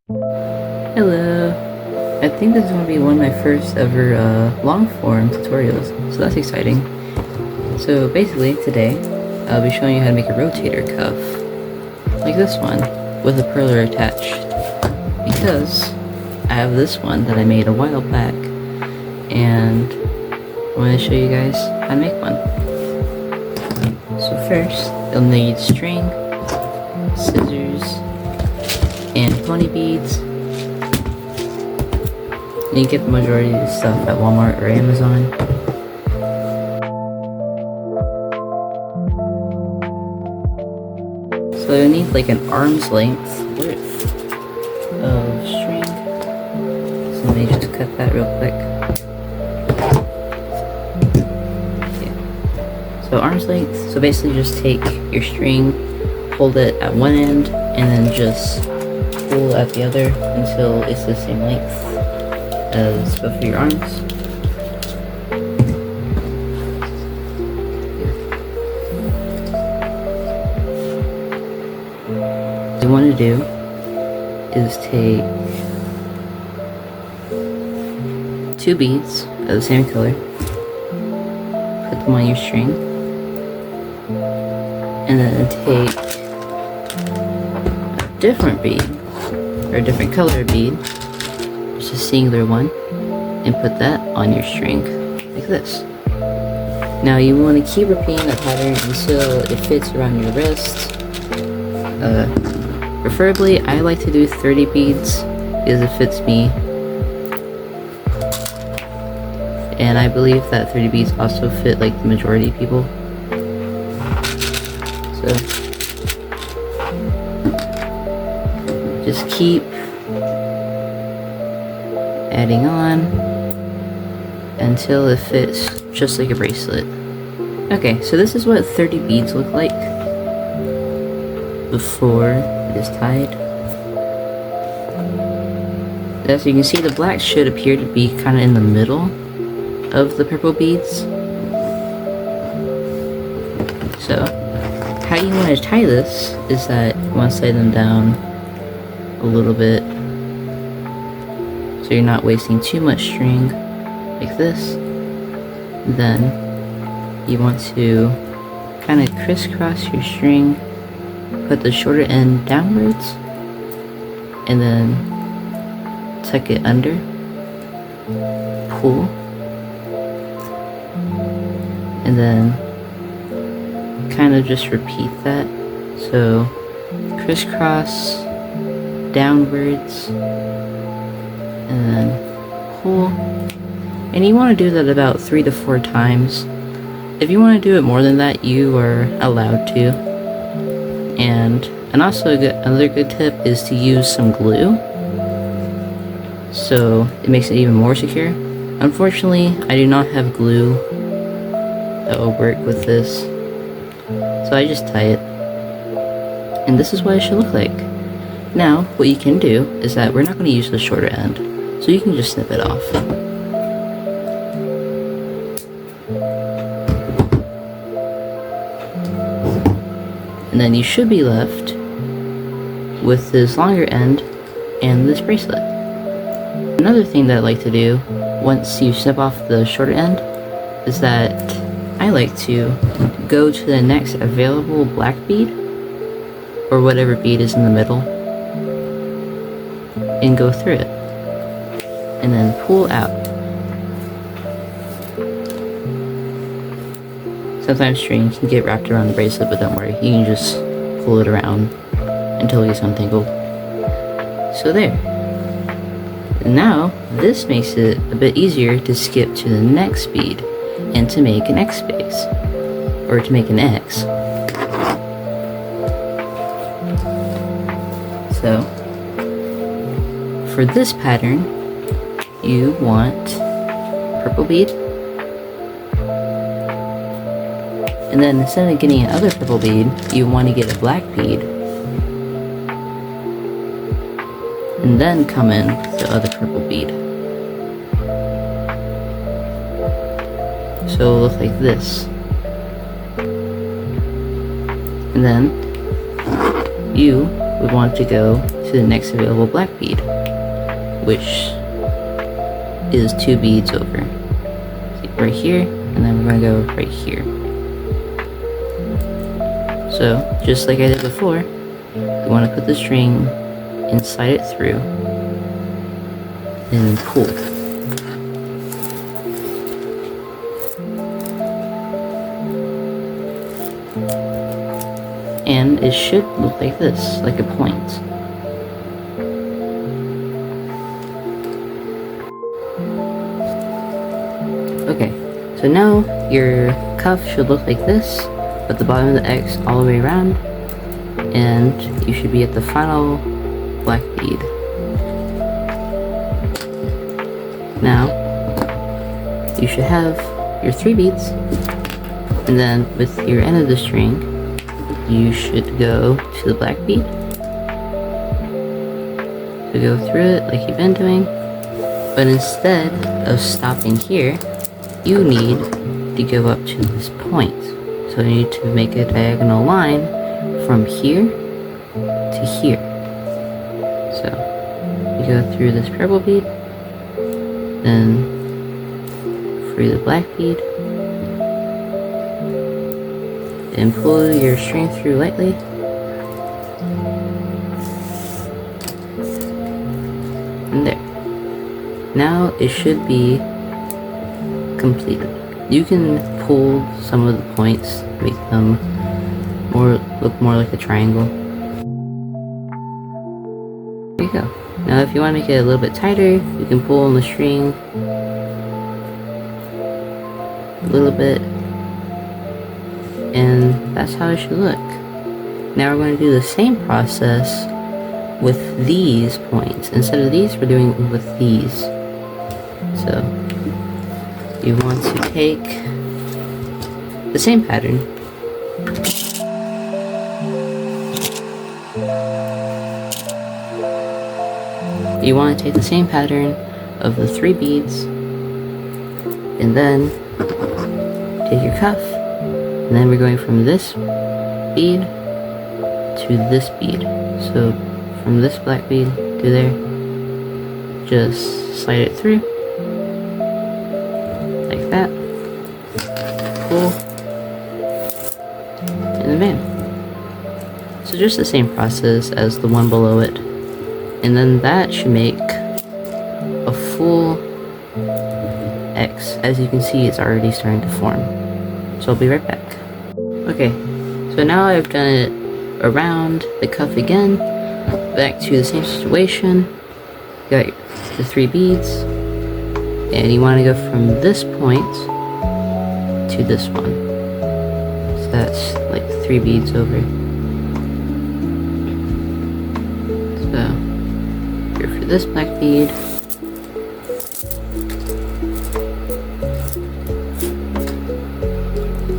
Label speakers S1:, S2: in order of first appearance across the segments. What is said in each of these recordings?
S1: Hello! I think this is going to be one of my first ever long form tutorials, so that's exciting. So basically today I'll be showing you how to make a rotator cuff, like this one, with a perler attached, because I have this one that I made a while back, and I'm going to show you guys how to make one. So first, you'll need string, scissors, and pony beads. You can get the majority of this stuff at Walmart or Amazon. So you'll need like an arm's length worth of string. So let me just cut that real quick. Okay. So arm's length, so basically just take your string, hold it at one end, and then just pull at the other until it's the same length as both of your arms. What you want to do is take 2 beads of the same color, put them on your string, and then take a different bead, or a different color bead, just a singular one, and put that on your string, like this. Now you want to keep repeating the pattern until it fits around your wrist. Preferably, I like to do 30 beads because it fits me, and I believe that 30 beads also fit like the majority of people. So just keep adding on until it fits just like a bracelet. Okay, so this is what 30 beads look like before it is tied. As you can see, the black should appear to be kind of in the middle of the purple beads. So how you want to tie this is that you want to slide them down a little bit so you're not wasting too much string, like this. Then you want to kind of crisscross your string, put the shorter end downwards, and then tuck it under, pull, and then kind of just repeat that. So crisscross, downwards, and then pull. And you want to do that about 3 to 4 times. If you want to do it more than that, you are allowed to. And also another good tip is to use some glue, so it makes it even more secure. Unfortunately, I do not have glue that will work with this, so I just tie it. And this is what it should look like. Now, what you can do is that we're not going to use the shorter end, so you can just snip it off. And then you should be left with this longer end and this bracelet. Another thing that I like to do once you snip off the shorter end is that I like to go to the next available black bead, or whatever bead is in the middle, and go through it, and then pull out. Sometimes string can get wrapped around the bracelet, but don't worry, you can just pull it around until it gets untangled. So there. And now, this makes it a bit easier to skip to the next bead and to make an X space, or to make an X. So, for this pattern, you want purple bead, and then instead of getting another purple bead, you want to get a black bead, and then come in the other purple bead. So it'll look like this. And then you would want to go to to the next available black bead, which is 2 beads over. See, right here, and then we're going to go right here. So, just like I did before, you want to put the string and slide it through, and pull. And it should look like this, like a point. Okay, so now your cuff should look like this, with the bottom of the X all the way around, and you should be at the final black bead. Now, you should have your 3 beads, and then with your end of the string, you should go to the black bead. So go through it like you've been doing, but instead of stopping here, you need to go up to this point. So you need to make a diagonal line from here to here. So you go through this purple bead, then free the black bead, and pull your string through lightly. And there. Now it should be completed. You can pull some of the points, make them look more like a triangle. There you go. Now if you want to make it a little bit tighter, you can pull on the string a little bit, and that's how it should look. Now we're going to do the same process with these points. Instead of these, we're doing it with these. So you want to take the same pattern, of the 3 beads, and then take your cuff, and then we're going from this bead to this bead. So from this black bead to there, just slide it through like that, pull, and then bam. So just the same process as the one below it, and then that should make a full X. As you can see, it's already starting to form. So I'll be right back. Okay, so now I've done it around the cuff again, back to the same situation. Got the 3 beads, and you want to go from this point to this one. So that's like 3 beads over. So here for this black bead,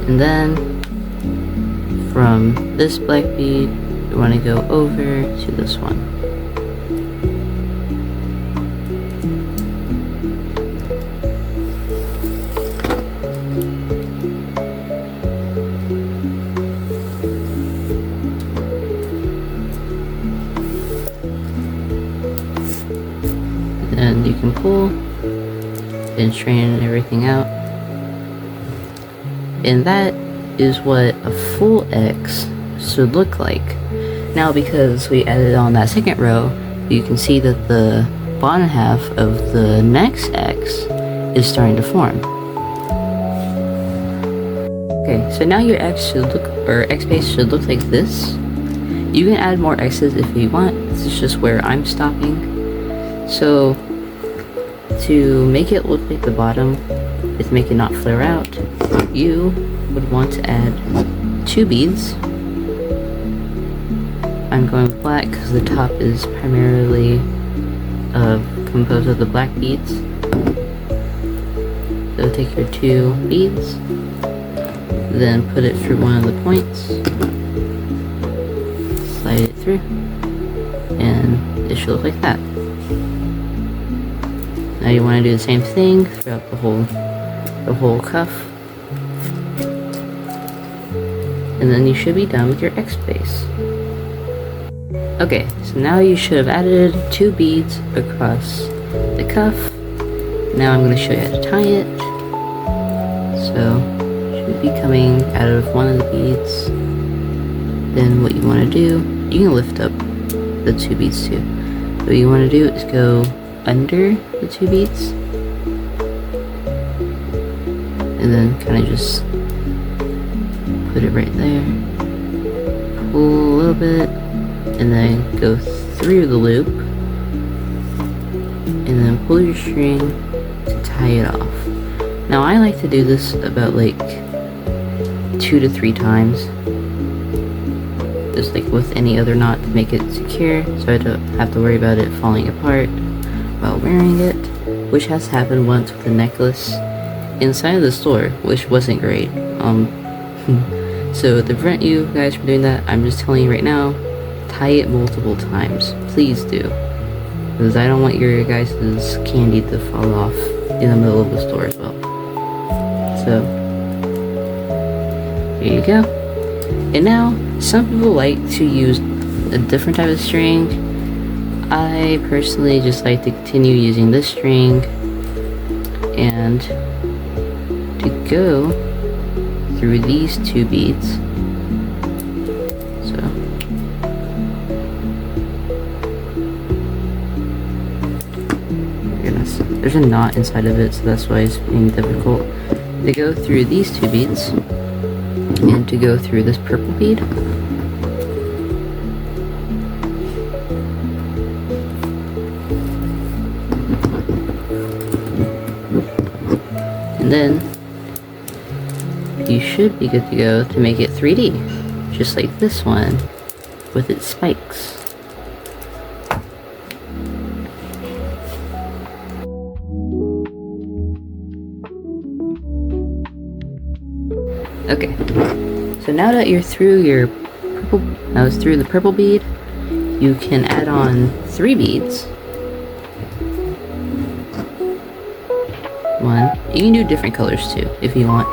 S1: and then from this black bead, you want to go over to this one. And you can pull and straighten everything out. And that is what a full X should look like. Now, because we added on that second row, you can see that the bottom half of the next X is starting to form. Okay, so now your X should look, or X base should look like this. You can add more X's if you want. This is just where I'm stopping. So to make it look like the bottom, to make it not flare out, you would want to add 2 beads. I'm going with black because the top is primarily composed of the black beads. So take your 2 beads, then put it through one of the points, slide it through, and it should look like that. Now you want to do the same thing throughout the whole cuff, and then you should be done with your X base. Okay, so now you should have added 2 beads across the cuff. Now I'm going to show you how to tie it. So, should be coming out of one of the beads. Then what you want to do, you can lift up the 2 beads too. What you want to do is go under the 2 beads. And then kind of just put it right there. Pull a little bit. And then go through the loop. And then pull your string to tie it off. Now I like to do this about like 2 to 3 times. Just like with any other knot to make it secure, so I don't have to worry about it falling apart while wearing it, which has happened once with a necklace inside of the store, which wasn't great. So to prevent you guys from doing that, I'm just telling you right now, tie it multiple times. Please do. Because I don't want your guys' candy to fall off in the middle of the store as well. So, here you go. And now, some people like to use a different type of string. I personally just like to continue using this string and to go through these 2 beads. So, goodness, there's a knot inside of it, so that's why it's being difficult. To go through these 2 beads and to go through this purple bead. And then you should be good to go to make it 3D, just like this one with its spikes. Okay, so now that you're through the purple bead, you can add on 3 beads. 1, you can do different colors too if you want.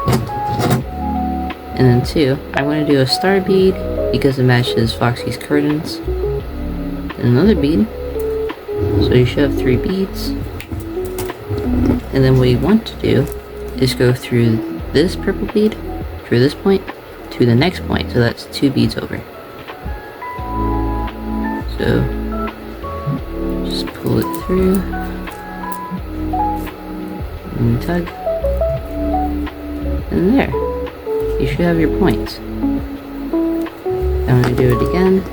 S1: And then 2, I'm going to do a star bead because it matches Foxy's curtains. And another bead, so you should have 3 beads. And then what you want to do is go through this purple bead, through this point, to the next point, so that's 2 beads over. So, just pull it through, and tug, and there, you should have your points. I'm going to do it again.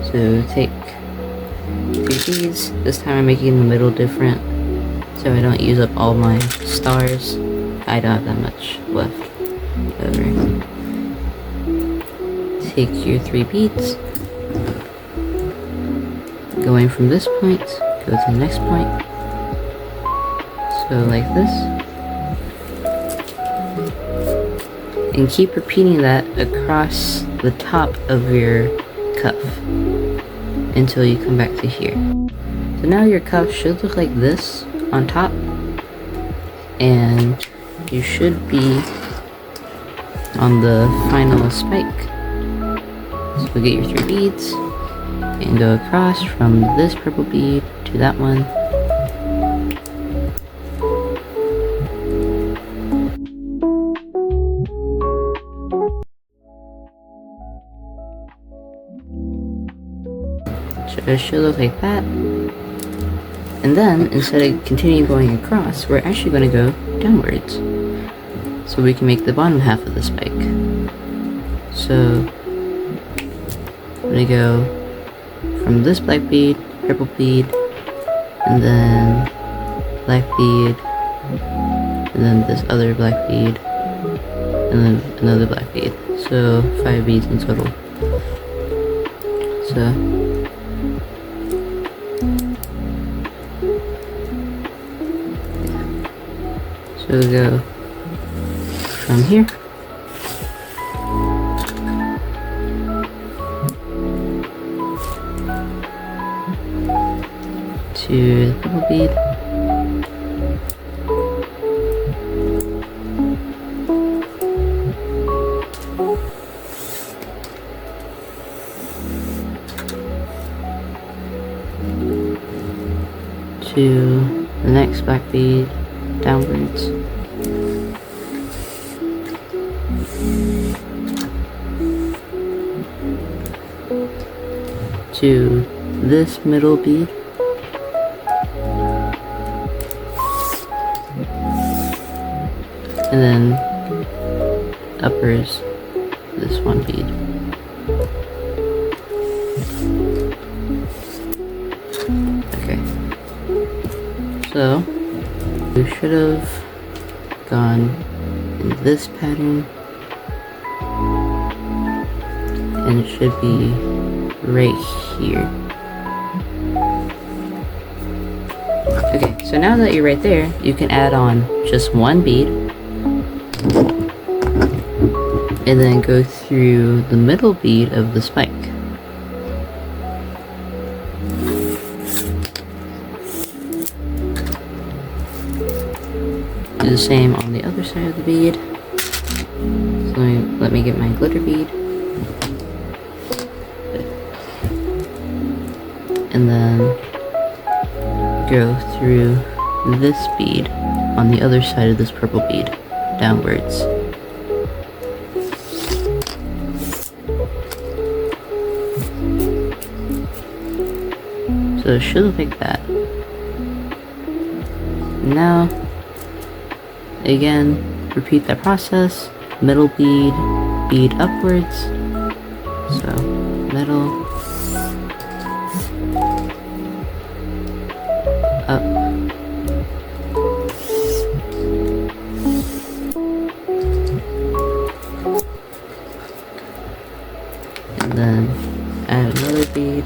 S1: So take 3 beads, this time I'm making the middle different, so I don't use up all my stars. I don't have that much left over. Take your 3 beads, going from this point, go to the next point, so like this, and keep repeating that across the top of your cuff until you come back to here. So now your cuff should look like this on top, and you should be on the final spike. So get your 3 beads and go across from this purple bead to that one. So it should look like that. And then, instead of continuing going across, we're actually going to go downwards. So we can make the bottom half of the spike. So, I'm going to go from this black bead, purple bead, and then black bead, and then this other black bead, and then another black bead. So, 5 beads in total. So, so we go from here to the purple bead, to the next black bead downwards. To this middle bead. And then uppers this one bead. Okay. So we should have gone in this pattern, and it should be right here. Okay, so now that you're right there, you can add on just one bead and then go through the middle bead of the spike. Do the same on the other side of the bead. So let me get my glitter bead. And then go through this bead on the other side of this purple bead, downwards. So it should look like that. Now, again, repeat that process. Middle bead, bead upwards. So, middle, up, and then add another bead,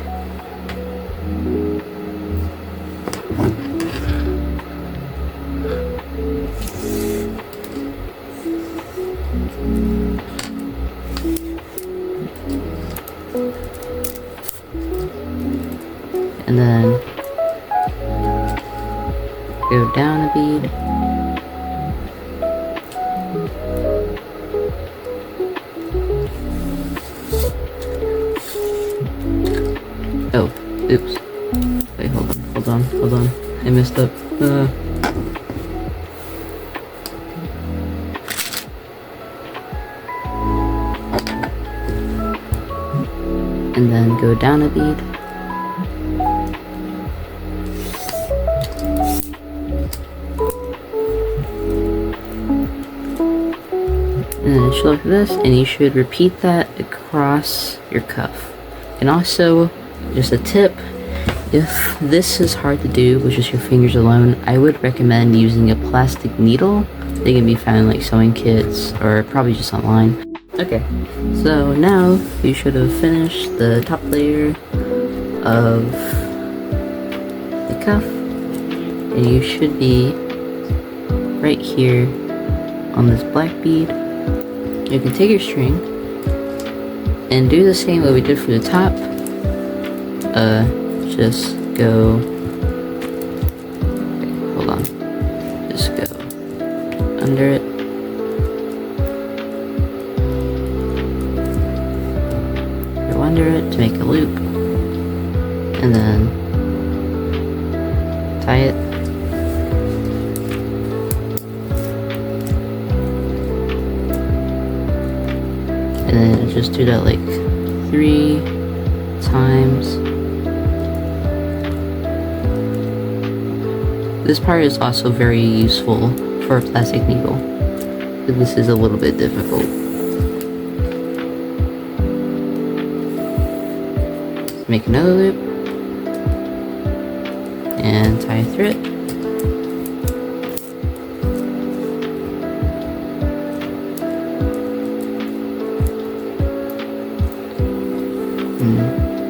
S1: and then go down a bead, oh, oops, wait, hold on, I messed up, and then go down a bead, and then it should look like this, and you should repeat that across your cuff. And also, just a tip, if this is hard to do with just your fingers alone, I would recommend using a plastic needle. They can be found in like sewing kits or probably just online. Okay, so now you should have finished the top layer of the cuff, and you should be right here on this black bead. You can take your string and do the same way we did for the top. Just go, okay, hold on, just go under it, go under it to make a loop, and then tie it, and then just do that like 3 times. This part is also very useful for a plastic needle, but this is a little bit difficult. Make another loop and tie through it.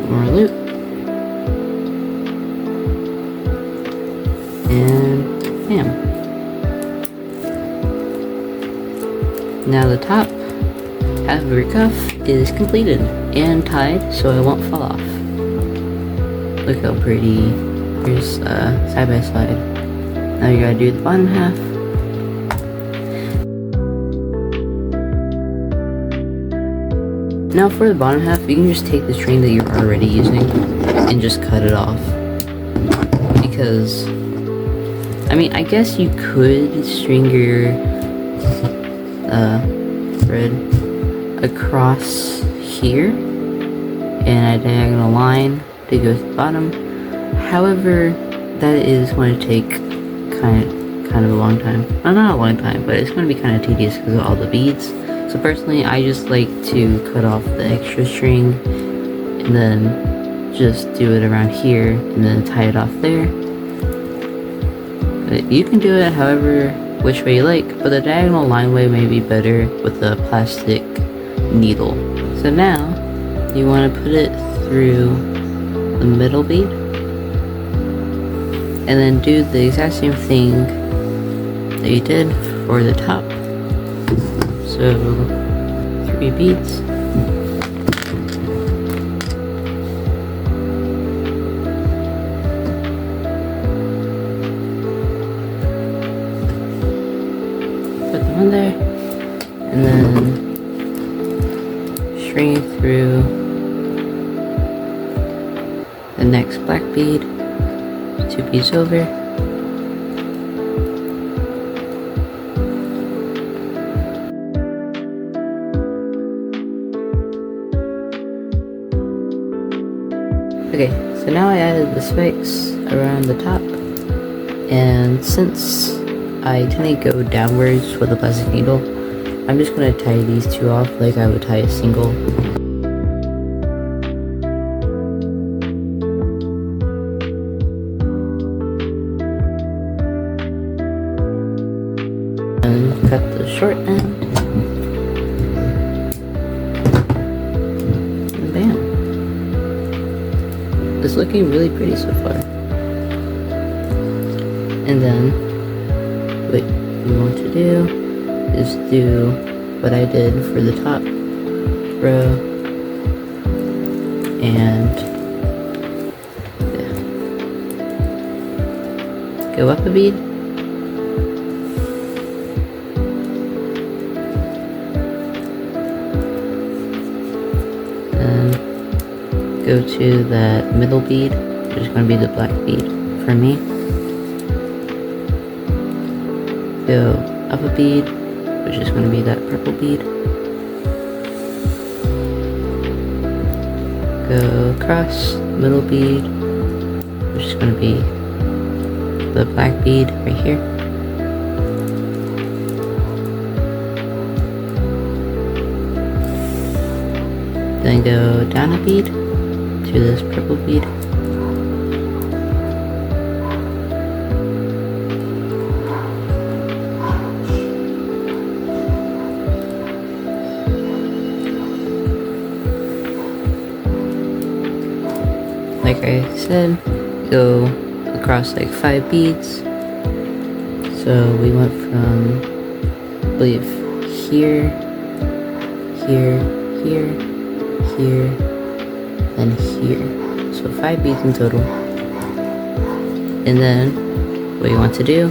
S1: More loop. And bam. Now the top half of your cuff is completed and tied so it won't fall off. Look how pretty. Here's side by side. Now you gotta do the bottom half. Now for the bottom half, you can just take the string that you're already using and just cut it off. Because I mean, I guess you could string your thread across here in a diagonal line to go to the bottom. However, that is going to take kind of a long time. Well, not a long time, but it's going to be kind of tedious because of all the beads. So personally, I just like to cut off the extra string and then just do it around here and then tie it off there. You can do it however which way you like, but the diagonal line way may be better with a plastic needle. So now you want to put it through the middle bead and then do the exact same thing that you did for the top. So 3 beads. Put them on there and then string it through the next black bead, 2 beads over. Okay, so now I added the spikes around the top, and since I tend to go downwards with a plastic needle, I'm just going to tie these 2 off like I would tie a single. And cut the short end. And bam. It's looking really pretty so far. And then what you want to do is do what I did for the top row and go up a bead and go to that middle bead, which is going to be the black bead for me. Go up a bead, which is going to be that purple bead. Go across, middle bead, which is going to be the black bead right here. Then go down a bead to this purple bead. Like I said, go across like 5 beads. So we went from, I believe, here, here, here, here, and here. So 5 beads in total. And then what you want to do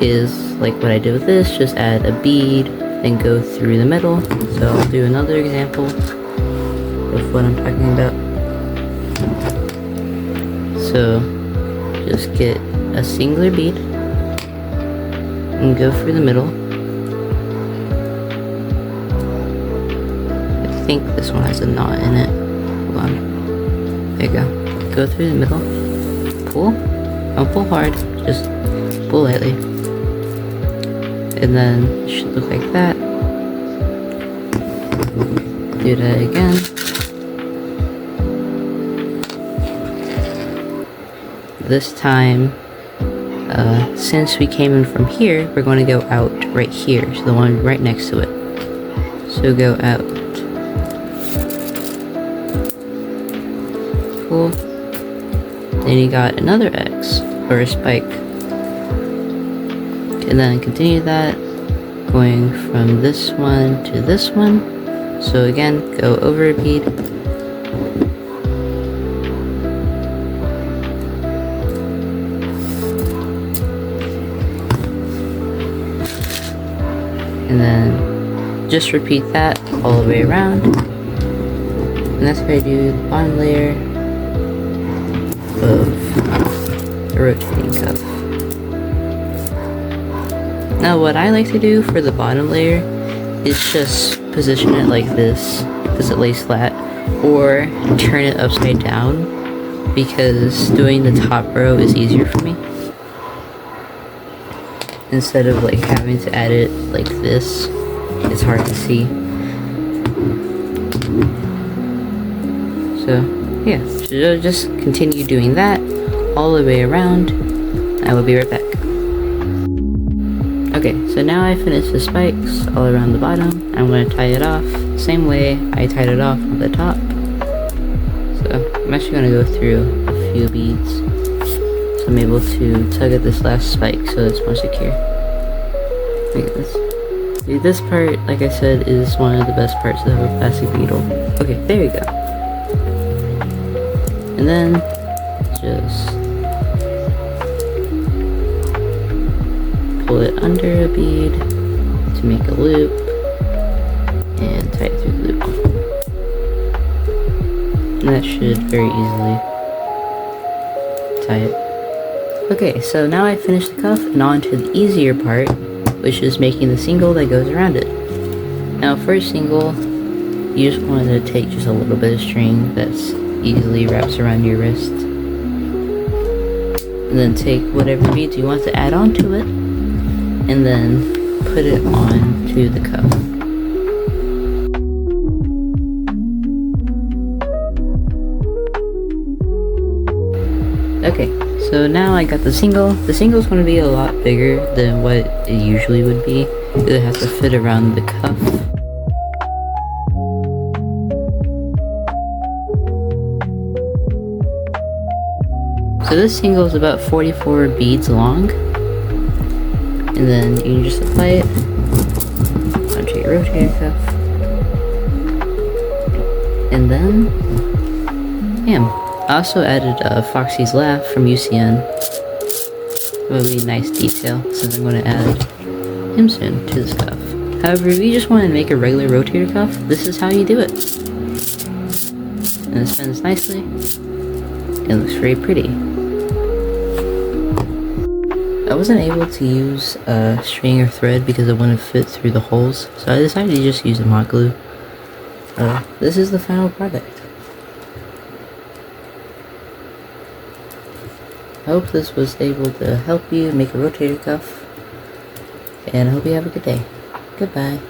S1: is, like what I did with this, just add a bead and go through the middle. So I'll do another example of what I'm talking about. So just get a singular bead and go through the middle. I think this one has a knot in it. Hold on. There you go. Go through the middle. Pull. Don't pull hard. Just pull lightly. And then it should look like that. Do that again. This time, since we came in from here, we're going to go out right here, so the one right next to it. So go out. Cool. Then you got another X, or a spike. And then continue that, going from this one to this one. So again, go over a bead. And then just repeat that all the way around. And that's how I do the bottom layer of the rotating cuff. Now what I like to do for the bottom layer is just position it like this, because it lays flat, or turn it upside down, because doing the top row is easier for me. Instead of like having to add it like this, it's hard to see. So yeah, so just continue doing that all the way around. I will be right back. Okay, so now I finished the spikes all around the bottom. I'm going to tie it off same way I tied it off at the top. So I'm actually going to go through a few beads, so I'm able to tug at this last spike so it's more secure. Look at this. See, this part, like I said, is one of the best parts of a plastic beetle. Okay, there you go. And then just pull it under a bead to make a loop and tie it through the loop. And that should very easily tie it. Okay, so now I finished the cuff and on to the easier part, which is making the single that goes around it. Now for a single, you just want to take just a little bit of string that's easily wraps around your wrist. And then take whatever beads you want to add onto it, and then put it onto the cuff. Okay, so now I got the single. The single is going to be a lot bigger than what it usually would be, because it has to fit around the cuff. So this single is about 44 beads long, and then you can just apply it onto your rotator cuff, and then, bam. I also added Foxy's Laugh from UCN. That would be a nice detail, since I'm going to add him soon to this cuff. However, if you just want to make a regular rotator cuff, this is how you do it. And it spins nicely. It looks very pretty. I wasn't able to use string or thread because it wouldn't fit through the holes, so I decided to just use hot glue. This is the final product. I hope this was able to help you make a rotator cuff, and I hope you have a good day. Goodbye.